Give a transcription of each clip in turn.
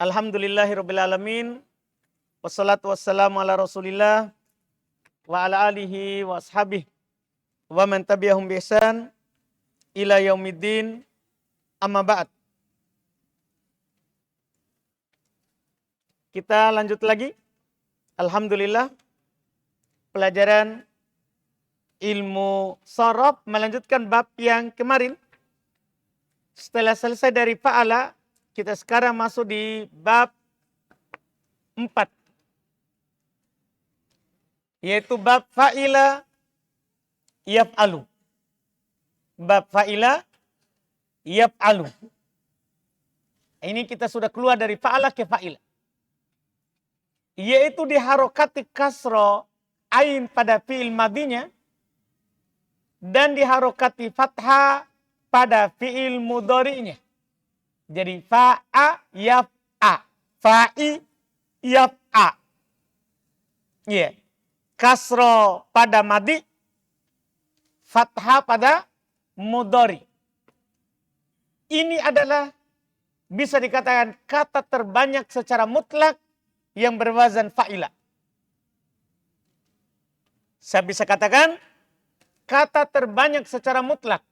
Alhamdulillahirrabbilalamin. Wassalatu wassalamu ala rasulillah. Wa ala alihi wa ashabihi. Wa man tabi'ahum bi ihsan ila yaumiddin. Amma ba'd. Kita lanjut lagi. Alhamdulillah. Pelajaran ilmu sorof melanjutkan bab yang kemarin. Setelah selesai dari fa'ala, kita sekarang masuk di bab 4. Yaitu bab fa'ila yaf'alu. Bab fa'ila yaf'alu. Ini kita sudah keluar dari fa'ala ke fa'ila. Yaitu diharokati kasro ain pada fi'il madinya dan diharokati fathah pada fi'il mudhari'nya. Jadi fa'a yaf'a, fa'i yaf'a. Iya. Kasro pada madi, fathah pada mudhari. Ini adalah bisa dikatakan kata terbanyak secara mutlak yang berwazan fa'ila. Saya bisa katakan kata terbanyak secara mutlak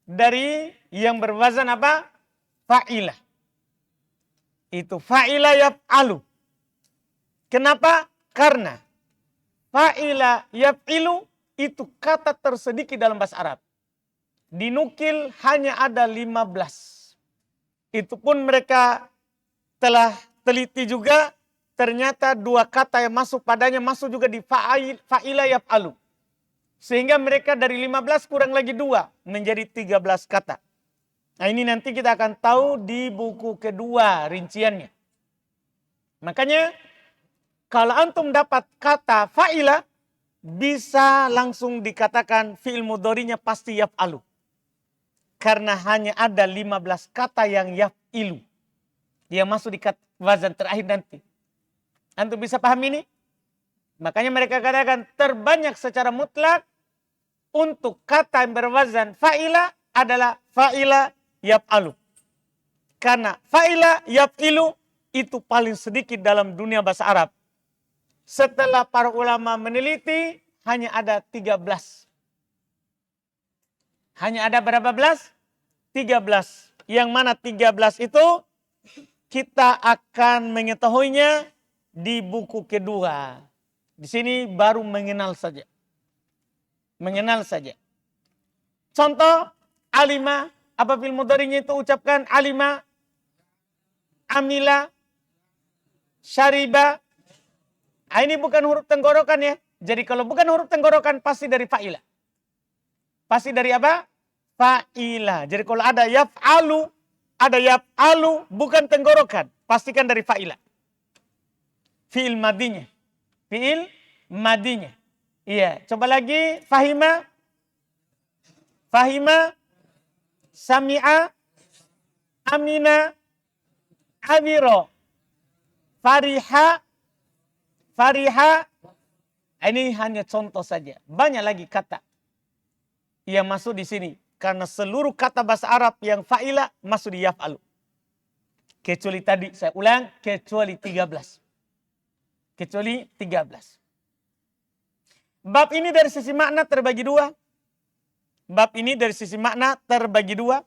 dari yang berwazan apa? Fa'ilah. Itu fa'ila yaf'alu. Kenapa? Karena fa'ila yaf'ilu itu kata tersedikit dalam bahasa Arab. Dinukil hanya ada 15. Itu pun mereka telah teliti juga, ternyata 2 kata yang masuk padanya masuk juga di fa'ila yaf'alu. Sehingga mereka dari 15 kurang lagi 2 menjadi 13 kata. Nah ini nanti kita akan tahu di buku kedua rinciannya. Makanya kalau antum dapat kata fa'ila, bisa langsung dikatakan fi'il mudhari'nya pasti yaf'alu. Karena hanya ada 15 kata yang yaf'ilu. Yang masuk di wazan terakhir nanti. Antum bisa paham ini? Makanya mereka katakan terbanyak secara mutlak untuk kata yang berwazan fa'ila adalah fa'ila yaf'alu. Karena fa'ila yaf'ilu itu paling sedikit dalam dunia bahasa Arab. Setelah para ulama meneliti, hanya ada 13. Hanya ada berapa belas? 13. Yang mana 13 itu kita akan mengetahuinya di buku kedua. Di sini baru mengenal saja. Mengenal saja. Contoh, alima, apa fi'il mudhari'nya itu ucapkan alima, amila, syariba. Ini bukan huruf tenggorokan ya. Jadi kalau bukan huruf tenggorokan pasti dari fa'ila. Pasti dari apa? Fa'ila. Jadi kalau ada yaf'alu bukan tenggorokan. Pastikan dari fa'ila. Fi'il madinya. Fi'il madinya. Iya. Coba lagi. Fahima. Fahima. Sami'a. Amina. Abiro. Fariha. Fariha. Ini hanya contoh saja. Banyak lagi kata yang masuk di sini. Karena seluruh kata bahasa Arab yang fa'ila masuk di yaf'alu. Kecuali tadi, saya ulang, kecuali 13. Kecuali 13. Bab ini dari sisi makna terbagi 2. Bab ini dari sisi makna terbagi 2.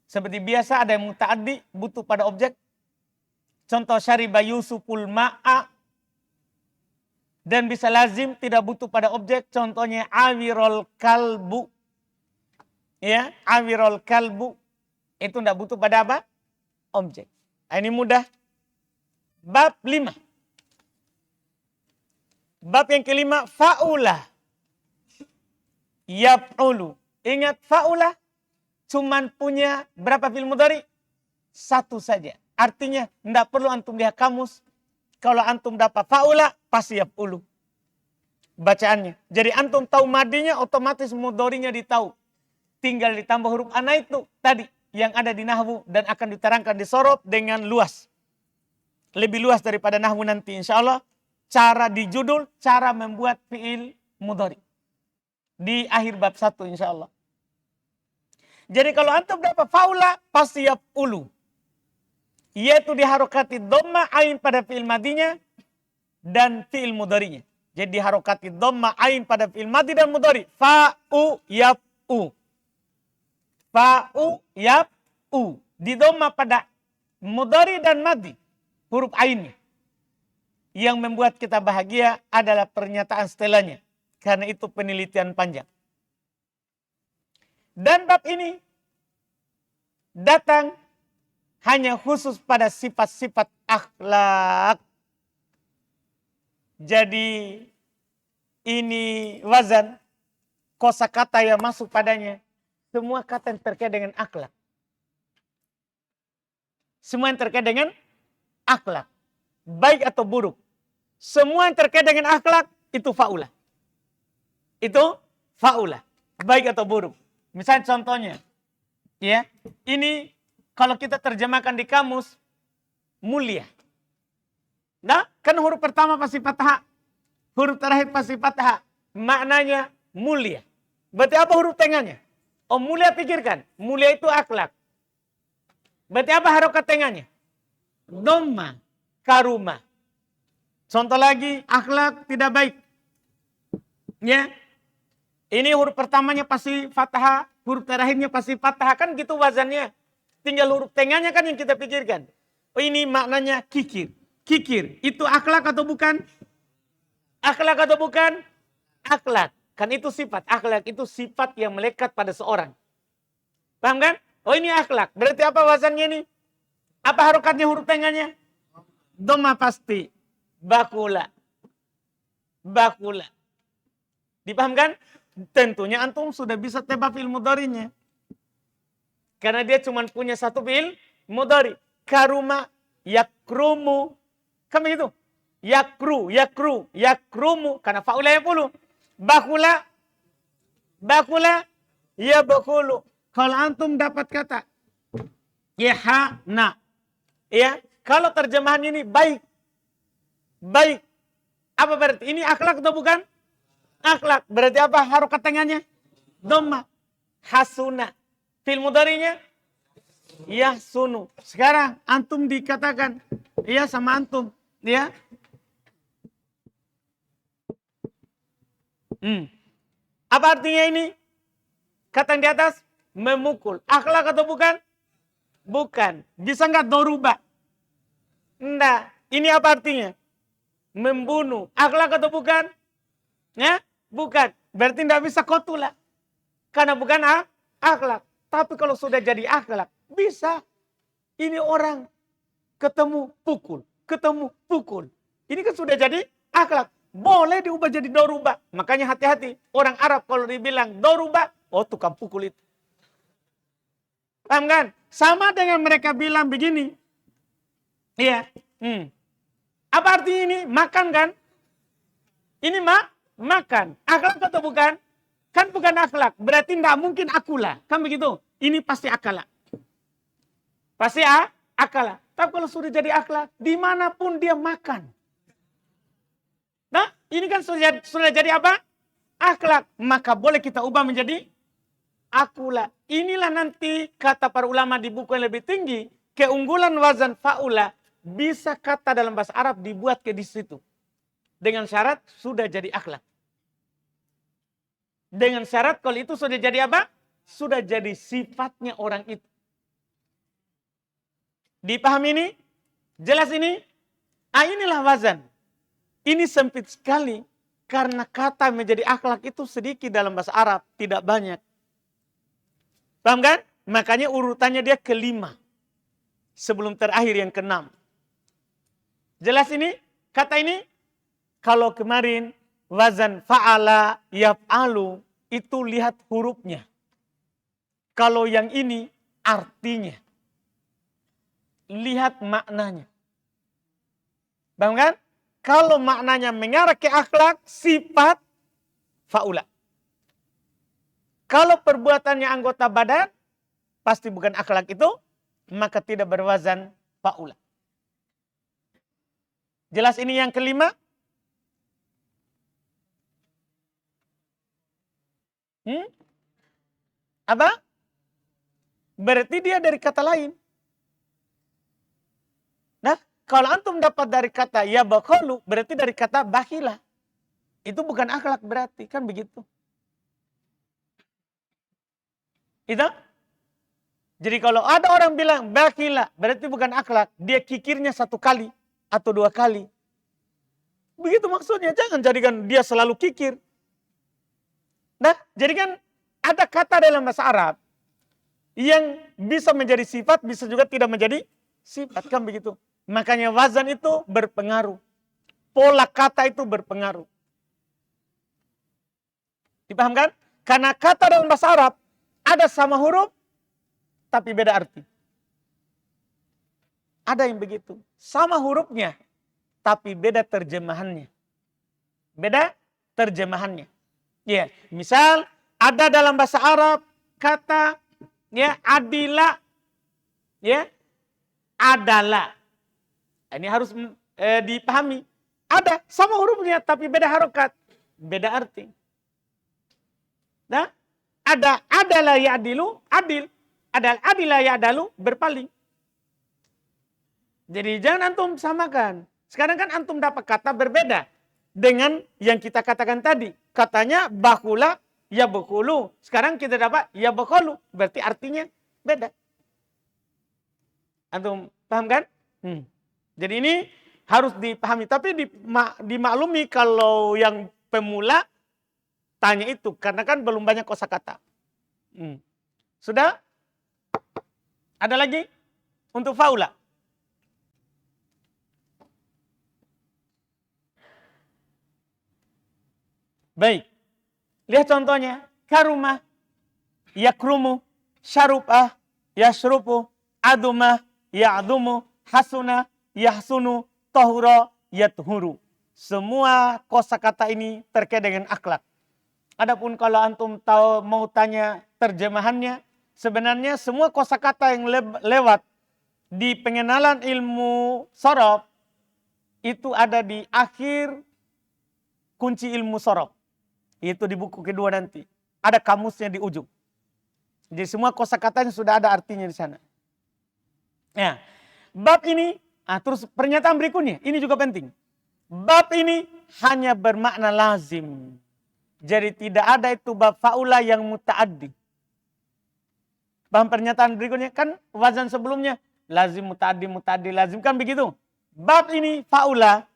Seperti biasa ada yang muta'addi, butuh pada objek. Contoh syariba Yusuful ma'a. Dan bisa lazim tidak butuh pada objek. Contohnya awirol kalbu. Ya, awirol kalbu. Itu tidak butuh pada apa? Objek. Ini mudah. Bab 5. Bab yang kelima, fa'ula. Yaf'ulu. Ingat fa'ula cuman punya berapa fi'il mudhari? 1 saja. Artinya tidak perlu antum lihat kamus. Kalau antum dapat fa'ula, pasti yaf'ulu. Bacaannya. Jadi antum tahu madinya, otomatis mudhari'nya ditahu. Tinggal ditambah huruf ana itu tadi yang ada di nahwu dan akan diterangkan di sorof dengan luas. Lebih luas daripada nahwu nanti insya Allah. Cara di judul, cara membuat fi'il mudhari. Di akhir bab 1 insya Allah. Jadi kalau antum dapat fa'ula, pasti yaf'ulu. yaitu diharokati dhamma ain pada fi'il madinya dan fi'il mudhari'nya. Jadi diharokati dhamma ain pada fi'il madi dan mudhari. Fa'u yaf'u. Fa'u yaf'u. Di dhamma pada mudhari dan madi, huruf ainnya. Yang membuat kita bahagia adalah pernyataan setelahnya. Karena itu penelitian panjang. Dan bab ini datang hanya khusus pada sifat-sifat akhlak. Jadi ini wazan, kosakata yang masuk padanya, semua kata yang terkait dengan akhlak. Semua yang terkait dengan akhlak, baik atau buruk. Semua yang terkait dengan akhlak itu fa'ula. Itu fa'ula, baik atau buruk. Misalnya contohnya, ya, ini kalau kita terjemahkan di kamus, mulia. Nah, kan huruf pertama pasti fathah, huruf terakhir pasti fathah. Maknanya mulia. Berarti apa huruf tengahnya? Oh, mulia, pikirkan. Mulia itu akhlak. Berarti apa harokat tengahnya? Dhamma, karuma. Contoh lagi, akhlak tidak baik. Ya. Ini huruf pertamanya pasti fathah, huruf terakhirnya pasti fathah. Kan gitu wazannya. Tinggal huruf tengahnya kan yang kita pikirkan. Oh, ini maknanya kikir. Kikir, itu akhlak atau bukan? Akhlak atau bukan? Akhlak. Kan itu sifat. Akhlak itu sifat yang melekat pada seorang. Paham kan? Oh, ini akhlak. Berarti apa wazannya ini? Apa harokatnya huruf tengahnya? Dhamma pasti. Bakula. Bakula. Dipahamkan? Tentunya antum sudah bisa tebak fi'il mudhari'nya. Karena dia cuma punya satu fi'il mudhari. Karuma, yakrumu. Kan begitu? Yakru, yakru, yakrumu. Karena fa'ula yaf'ulu. Bakula, bakula, ya bakulu. Kalau antum dapat kata yahana, ya, kalau terjemahan ini baik, baik. Apa berarti? Ini akhlak atau bukan? Akhlak. Berarti apa harokat tengahnya? Dhamma. Hasuna. Fi'il mudhari'nya yahsunu. Sekarang antum dikatakan, ya, sama antum, ya. Apa artinya ini? Kata yang di atas, memukul. Akhlak atau bukan? Bukan. Bisa nggak doruba? Enggak. Ini apa artinya? Membunuh. Akhlak atau bukan? Ya, bukan. Berarti enggak bisa kotula. Karena bukan akhlak. Tapi kalau sudah jadi akhlak, bisa. Ini orang ketemu pukul. Ketemu pukul. Ini kan sudah jadi akhlak. Boleh diubah jadi doruba. Makanya hati-hati. Orang Arab kalau dibilang doruba, oh, tukang pukul itu. Paham kan? Sama dengan mereka bilang begini. Iya. Apa artinya ini? Makan kan? Ini makan. Akhlak atau bukan? Kan bukan akhlak. Berarti tidak mungkin akula. Kan begitu? Ini pasti akala. Pasti akala. Tapi kalau sudah jadi akhlak, dimanapun dia makan. Nah, ini kan sudah jadi apa? Akhlak. Maka boleh kita ubah menjadi akula. Inilah nanti kata para ulama di buku yang lebih tinggi. Keunggulan wazan fa'ula. Bisa kata dalam bahasa Arab dibuat ke di situ. Dengan syarat sudah jadi akhlak. Dengan syarat kalau itu sudah jadi apa? Sudah jadi sifatnya orang itu. Dipahami ini? Jelas ini? Inilah wazan. Ini sempit sekali. Karena kata menjadi akhlak itu sedikit dalam bahasa Arab. Tidak banyak. Paham kan? Makanya urutannya dia kelima. Sebelum terakhir yang keenam. Jelas ini? Kata ini? Kalau kemarin wazan fa'ala yaf'alu. Itu lihat hurufnya. Kalau yang ini artinya. Lihat maknanya. Paham kan? Kalau maknanya mengarah ke akhlak, sifat fa'ula. Kalau perbuatannya anggota badan, pasti bukan akhlak itu, maka tidak berwazan fa'ula. Jelas ini yang kelima? Apa? Berarti dia dari kata lain. kalau antum dapat dari kata ya bakhulu, berarti dari kata bakhila. Itu bukan akhlak berarti, kan begitu. Itu? Jadi kalau ada orang bilang bakhila, berarti bukan akhlak. Dia kikirnya 1 kali atau 2 kali. Begitu maksudnya, jangan jadikan dia selalu kikir. Nah, jadi kan ada kata dalam bahasa Arab yang bisa menjadi sifat, bisa juga tidak menjadi sifat, kan begitu. Makanya wazan itu berpengaruh. Pola kata itu berpengaruh. Dipahamkan? Karena kata dalam bahasa Arab ada sama huruf, tapi beda arti. Ada yang begitu. Sama hurufnya, tapi beda terjemahannya. Beda terjemahannya. Ya, misal ada dalam bahasa Arab kata ya adila, ya adalah. Ini harus dipahami. Ada sama hurufnya tapi beda harokat, beda arti. Nah, ada adalah ya'dilu, adil. Ada adila ya'dalu, berpaling. Jadi jangan antum samakan. Sekarang kan antum dapat kata berbeda dengan yang kita katakan tadi. Katanya bakula, ya bakulu. Sekarang kita dapat ya bakulu. Berarti artinya beda. Antum paham kan? Jadi ini harus dipahami. Tapi dimaklumi kalau yang pemula tanya itu. Karena kan belum banyak kosakata. Sudah? Ada lagi? Untuk faula. Baik, lihat contohnya. Karumah, yakrumu, syarupah, yashrupu, adumah, ya'dumu, hasuna, yahsunu, tohuro, yathuru. Semua kosakata ini terkait dengan akhlak. Adapun kalau antum tahu mau tanya terjemahannya, sebenarnya semua kosakata yang lewat di pengenalan ilmu sorof itu ada di akhir kunci ilmu sorof. Itu di buku kedua nanti. Ada kamusnya di ujung. Jadi semua kosakatanya sudah ada artinya di sana. Ya, bab ini, terus pernyataan berikutnya, ini juga penting. Bab ini hanya bermakna lazim. Jadi tidak ada itu bab faula yang muta'addi. Paham pernyataan berikutnya? Kan wazan sebelumnya lazim, muta'addi, lazim, kan begitu. Bab ini faula,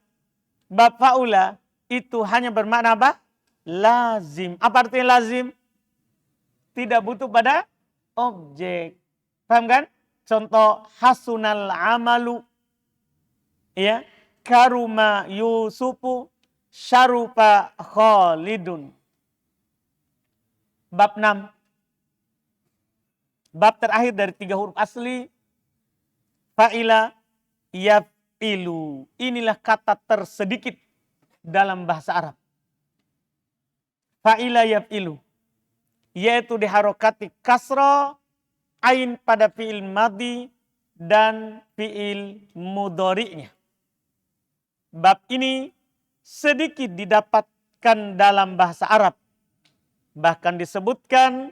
bab faula itu hanya bermakna apa? Lazim. Apa artinya lazim? Tidak butuh pada objek. Paham kan? Contoh hasunal amalu. Ya. Karuma Yusufu syarupa Khalidun. Bab 6. Bab terakhir dari 3 huruf asli. Fa'ila yaf'ilu. Inilah kata tersedikit dalam bahasa Arab. Fa'ila yaf'ilu, yaitu diharokati kasro, ain pada fi'il madhi dan fi'il mudhari'nya. Bab ini sedikit didapatkan dalam bahasa Arab. Bahkan disebutkan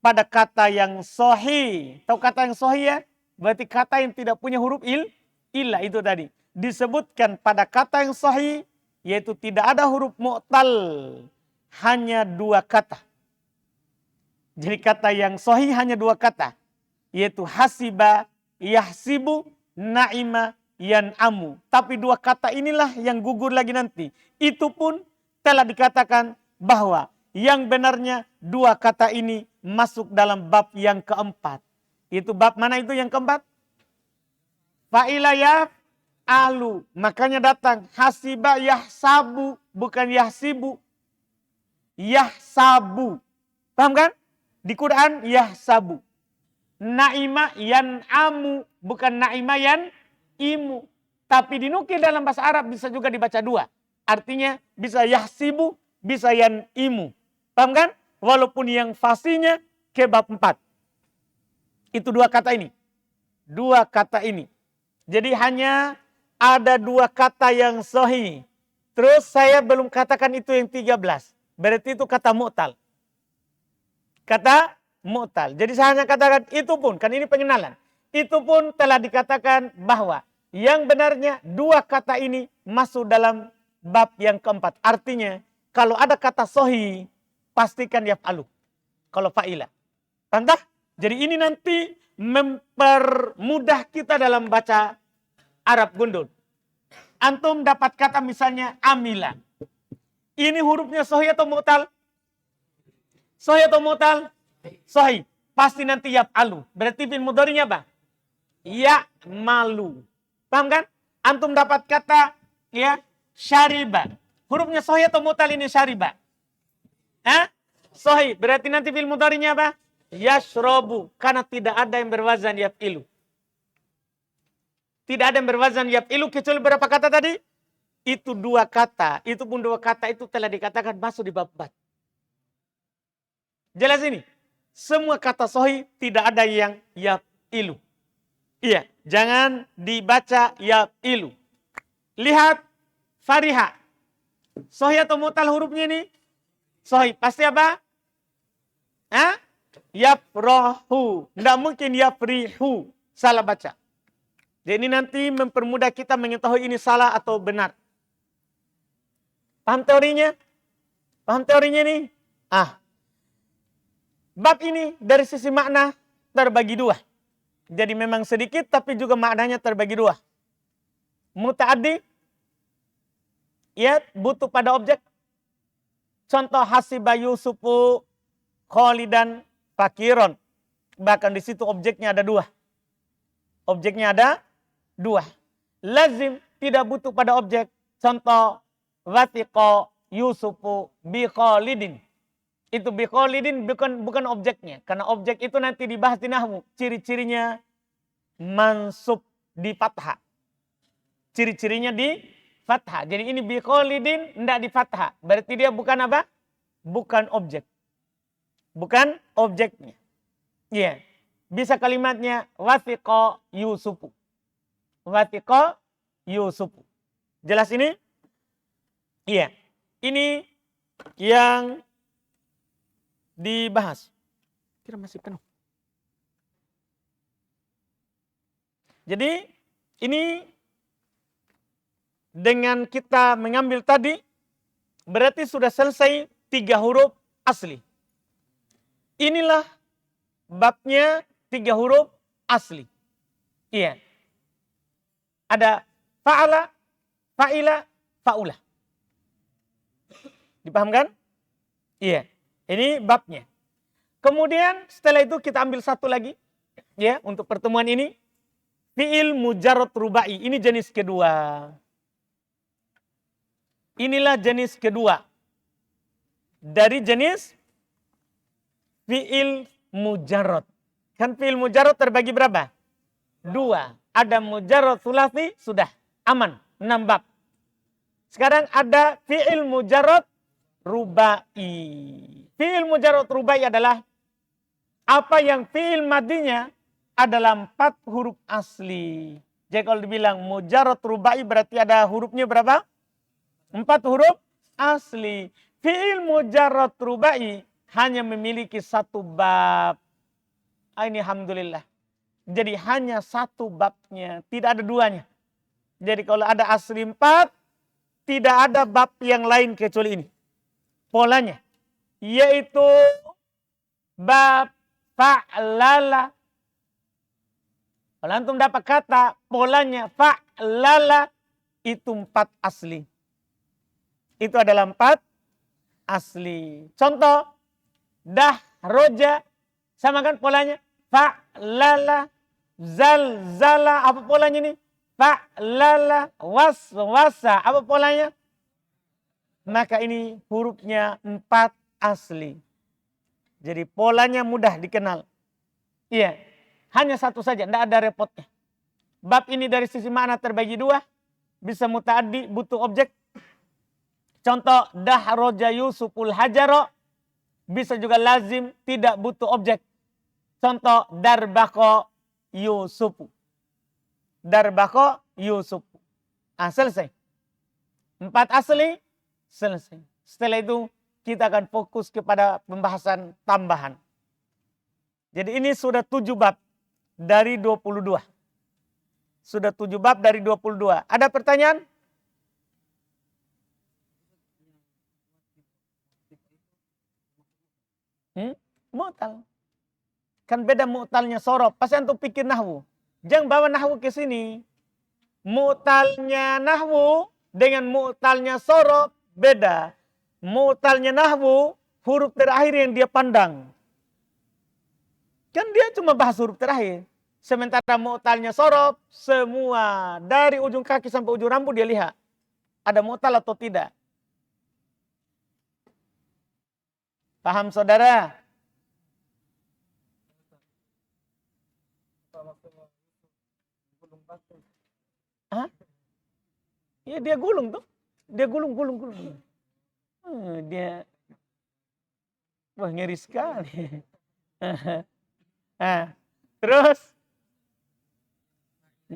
pada kata yang sahih. Tahu kata yang sahih ya? Berarti kata yang tidak punya huruf illa itu tadi. Disebutkan pada kata yang sahih, yaitu tidak ada huruf mu'tal. Hanya 2 kata. Jadi kata yang sahih hanya 2 kata. Yaitu hasiba, yahsibu, naima, yan'amu. Tapi 2 kata inilah yang gugur lagi nanti. Itu pun telah dikatakan bahwa yang benarnya 2 kata ini masuk dalam bab yang keempat. Itu bab mana itu yang keempat? Fa'ila yaf'alu. Makanya datang hasiba yahsabu, bukan yahsibu. Yahsabu. Paham kan? Di Quran yahsabu. Naima yan'amu, bukan naima yan'imu. Tapi dinukil dalam bahasa Arab bisa juga dibaca 2. Artinya bisa yahsibu, bisa yan'imu. Paham kan? Walaupun yang fasihnya ke bab 4. Itu 2 kata ini. 2 kata ini. Jadi hanya ada 2 kata yang sahih. Terus saya belum katakan itu yang 13. Berarti itu kata mu'tal. Kata mu'tal. Jadi saya hanya katakan itu pun, kan ini pengenalan. Itu pun telah dikatakan bahwa yang benarnya dua kata ini masuk dalam bab yang keempat. Artinya kalau ada kata sohi, pastikan yaf'alu. Kalau fa'ila. Tantah? Jadi ini nanti mempermudah kita dalam baca Arab gundul. Antum dapat kata misalnya amila. Ini hurufnya sohi atau mu'tal? Sohi atau mu'tal? Sohi. Pasti nanti yaf'alu. Berarti fi'il mudhari'nya apa? Ya'malu. Paham kan? Antum dapat kata ya syariba. Hurufnya sohi atau mu'tal ini syariba? Sohi. Berarti nanti fi'il mudhari'nya apa? Yashrobu. Karena tidak ada yang berwazan yaf'ilu. Tidak ada yang berwazan yaf'ilu kecuali berapa kata tadi? Itu dua kata. Itu pun dua kata itu telah dikatakan masuk di bab bat. Jelas ini? Semua kata sohi tidak ada yang yaf'ilu. Iya, jangan dibaca yaf'ilu. Lihat fariha. Sohi atau mutal hurufnya ini? Sohi. Pasti apa? Yafrohu. Tidak mungkin yafrihu. Salah baca. Jadi ini nanti mempermudah kita mengetahui ini salah atau benar. Paham teorinya? Paham teorinya nih? Bab ini dari sisi makna terbagi dua. Jadi memang sedikit tapi juga maknanya terbagi dua. Muta'addi, ya butuh pada objek. Contoh hasiba Yusufu Khalidan fakiron. Bahkan di situ objeknya ada dua. Objeknya ada dua. Lazim tidak butuh pada objek. Contoh wathiqa Yusufu bi Khalidin. Itu bi Khalidin bukan objeknya. Karena objek itu nanti dibahas di nahwu. Ciri-cirinya mansub di fathah. Ciri-cirinya di fathah. Jadi ini bi Khalidin tidak di fathah. Berarti dia bukan apa? Bukan objek. Bukan objeknya. Iya. Bisa kalimatnya wathiqa Yusufu. Wathiqa Yusufu. Jelas ini? Iya. Ini yang dibahas. Kira masih penuh. Jadi ini dengan kita mengambil tadi berarti sudah selesai 3 huruf asli. Inilah babnya 3 huruf asli. Iya. Ada fa'ala, fa'ila, fa'ula. Dipahamkan? Iya. Ini babnya. Kemudian setelah itu kita ambil satu lagi. Ya, untuk pertemuan ini. Fi'il mujarrad rubai. Ini jenis kedua. Inilah jenis kedua. Dari jenis fi'il mujarrad. Kan fi'il mujarrad terbagi berapa? 2. Ada mujarrad sulasi, sudah. Aman. 6 bab. Sekarang ada fi'il mujarrad rubai. Fi'il mujarrad rubai adalah apa yang fi'il madinya adalah 4 huruf asli. Jadi kalau dibilang mujarrad rubai berarti ada hurufnya berapa? 4 huruf asli. Fi'il mujarrad rubai hanya memiliki 1 bab. Ini alhamdulillah. Jadi hanya 1 babnya, tidak ada 2-nya. Jadi kalau ada asli 4, tidak ada bab yang lain kecuali ini. Polanya. Yaitu bab fa'lala. Kalau antum dapat kata polanya fa'lala itu 4 asli. Itu adalah 4 asli. Contoh dahroja sama kan polanya fa'lala zalzala, apa polanya ini? Fa'lala waswasa, apa polanya? Maka ini hurufnya 4 asli. Jadi polanya mudah dikenal. Iya, hanya 1 saja, tidak ada repotnya. Bab ini dari sisi makna terbagi 2. Bisa muta'addi, butuh objek. Contoh dahroja Yusuful hajaro. Bisa juga lazim, tidak butuh objek. Contoh darbako Yusufu. Darbako Yusufu. Selesai. 4 asli, selesai. Setelah itu kita akan fokus kepada pembahasan tambahan. Jadi ini sudah 7 bab dari 22. Sudah 7 bab dari 22. Ada pertanyaan? Mu'tal. Kan beda mu'talnya sorof. Pasti antum pikir nahwu. Jangan bawa nahwu ke sini. Mu'talnya nahwu dengan mu'talnya sorof beda. Mu'talnya nahwu huruf terakhir yang dia pandang. Kan dia cuma bahas huruf terakhir. Sementara mu'talnya sorof, semua dari ujung kaki sampai ujung rambut dia lihat. Ada mu'tal atau tidak. Paham saudara? Hah? Iya dia gulung tuh. Dia gulung. Dia, wah ngeri sekali. Terus,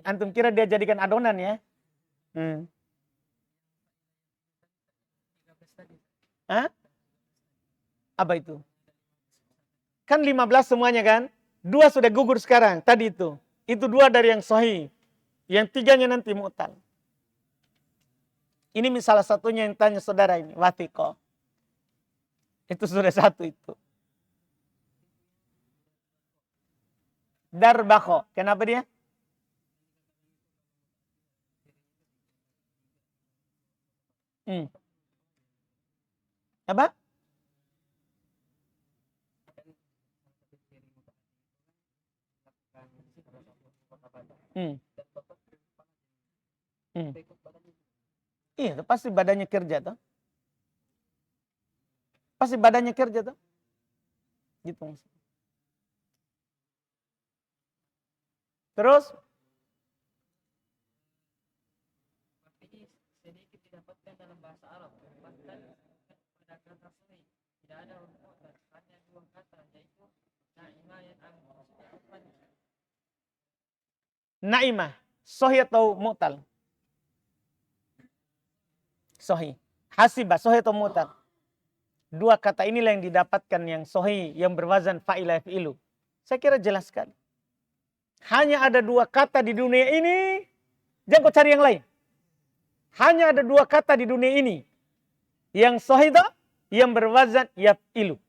antum kira dia jadikan adonan ya? Apa itu? Kan 15 semuanya kan? 2 sudah gugur sekarang, tadi itu. Itu 2 dari yang sahih. Yang 3-nya nanti mu'tal. Ini salah satunya yang tanya saudara ini, watiko. Itu sudah 1 itu. Darbako, kenapa dia? Apa? Iya, pasti badannya kerja tuh. Pasti badannya kerja tuh. Gitu. Terus? Sedikit didapatkan dalam bahasa Arab. Bahkan pada kata sahih tidak ada mu'tal, hanya 2 kata, yaitu na'imah yang Naimah, sahih atau mu'tal? Sahih. Hasibah, sahih atau mu'tal? 2 kata inilah yang didapatkan yang sahih, yang berwazan fa'ila yaf'ilu. Saya kira jelas sekali. Hanya ada 2 kata di dunia ini, jangan kau cari yang lain. Hanya ada 2 kata di dunia ini. Yang sahih itu, yang berwazan yaf'ilu.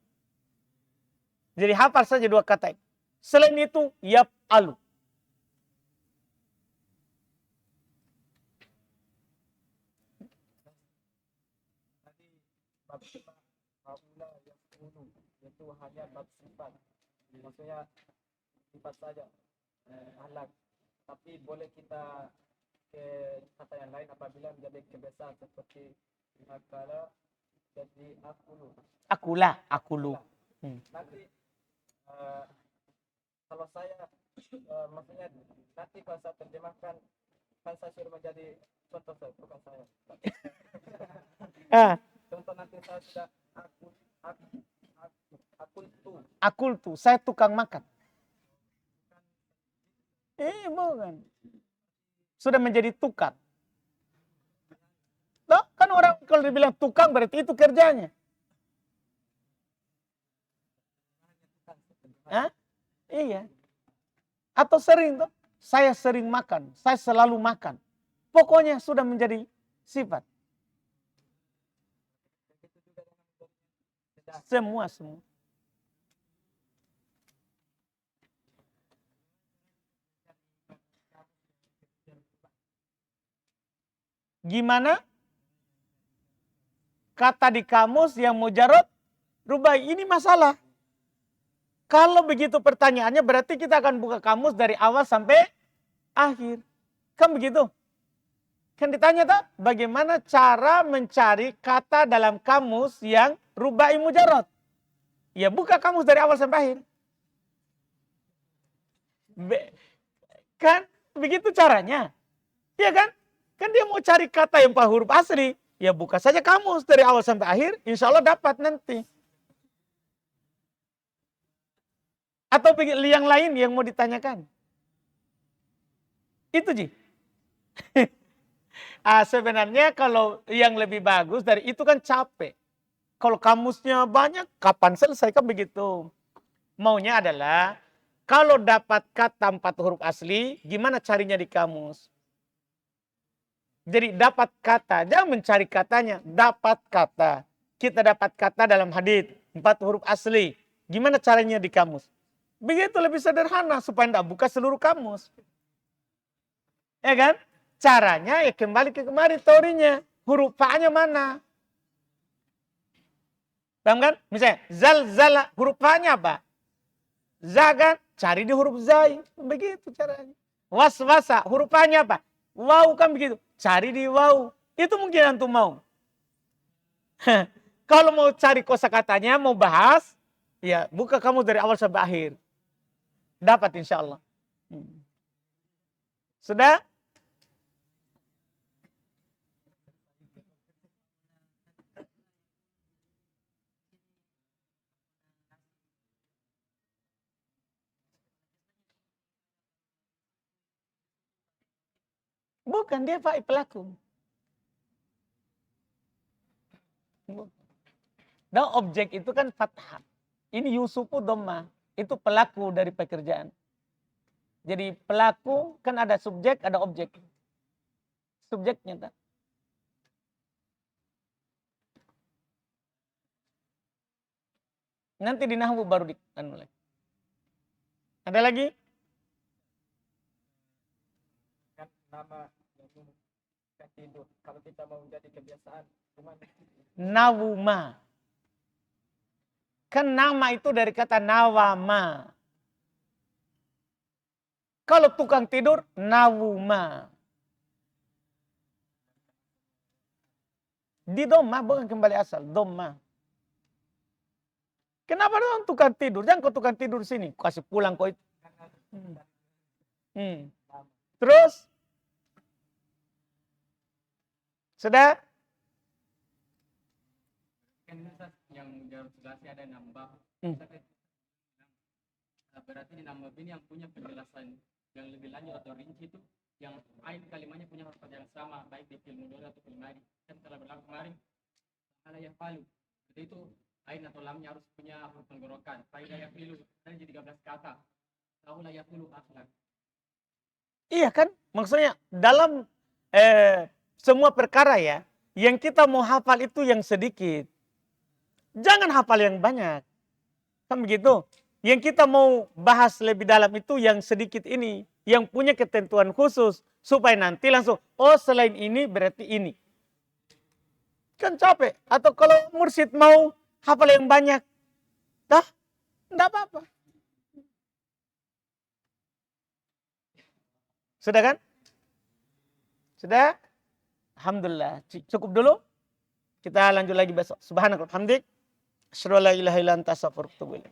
Jadi hafal saja 2 kata ini. Selain itu, yaf'alu. Itu hanya bab sifat, maksudnya sifat saja, ahlak. Tapi boleh kita ke kata yang lain apabila menjadi kebiasaan seperti akala jadi akulu. Akulu. Nanti kalau saya maksudnya nanti pas saya terjemahkan kan saya suruh menjadi contoh saya, bukan saya. Contoh nanti saya sudah akultu, saya tukang makan. Bukan. Sudah menjadi tukang. Loh, kan orang kalau dibilang tukang berarti itu kerjanya. Iya. Atau sering tuh, saya sering makan, saya selalu makan. Pokoknya sudah menjadi sifat. Semua. Gimana? Kata di kamus yang mujarad rubai. Ini masalah. Kalau begitu pertanyaannya berarti kita akan buka kamus dari awal sampai akhir. Kan begitu? Kan ditanya tak? Bagaimana cara mencari kata dalam kamus yang rubai mujarad? Ya buka kamus dari awal sampai akhir. Kan begitu caranya. Iya kan? Kan dia mau cari kata yang pakai huruf asli. Ya buka saja kamus dari awal sampai akhir. Insya Allah dapat nanti. Atau yang lain yang mau ditanyakan. Itu Ji. Sebenarnya kalau yang lebih bagus dari itu kan capek. Kalau kamusnya banyak, kapan selesai kan begitu. Maunya adalah Kalau dapat kata 4 huruf asli, gimana carinya di kamus? Jadi dapat kata, jangan mencari katanya, dapat kata. Kita dapat kata dalam hadits 4 huruf asli. Gimana caranya di kamus? Begitu lebih sederhana supaya tidak buka seluruh kamus. Ya kan? Caranya ya kembali ke kemarin teorinya. Huruf fa-nya mana? Paham kan? Misalnya zalzala, huruf fa-nya apa? Za kan? Cari di huruf zai. Begitu caranya. Waswasa, huruf fa-nya apa? Waw kan begitu. Cari di waw. Itu mungkin antum mau. Kalau mau cari kosakatanya, mau bahas, ya buka kamu dari awal sampai akhir. Dapat insya Allah. Sudah? Bukan, dia fa'il pelaku. Dan objek itu kan fathah. Ini Yusufu dhamma. Itu pelaku dari pekerjaan. Jadi pelaku kan ada subjek, ada objek. Subjeknya tak? Nanti di nahwu baru mulai. Ada lagi? Kan nama yang tidur. Kalau kita mau jadi kebiasaan, gimana? Nawuma. Kan nama itu dari kata nawama. Kalau tukang tidur, nawuma. Di doma bukan kembali asal, doma. Kenapa dong tukang tidur? Jangan kau tukang tidur sini, kasih pulang kau itu. Terus? Sudah? Kan yang jelas ada nambah. Berarti di nambah ini yang punya penjelasan yang lebih lanjut atau rinci itu yang ain kalimatnya punya harkat yang sama baik di film mudhari atau film madi. Kan telah berlaku kemarin ala yang palu. Jadi itu ain atau lamnya harus punya huruf tenggorokan. Faida yang pilu dan jadi 13 kata. Tahulah ya pilu akhlak. Iya kan? Maksudnya dalam semua perkara ya, yang kita mau hafal itu yang sedikit. Jangan hafal yang banyak. Kan begitu? Yang kita mau bahas lebih dalam itu yang sedikit ini. Yang punya ketentuan khusus. Supaya nanti langsung, oh selain ini berarti ini. Kan capek. Atau kalau mursyid mau hafal yang banyak. Dah, enggak apa-apa. Sudah kan? Sudah? Alhamdulillah. Cukup dulu. Kita lanjut lagi besok. Subhanallah. Hamdik. Asyhadu an la ilaha illa anta astaghfiruka wa atubu ilaik.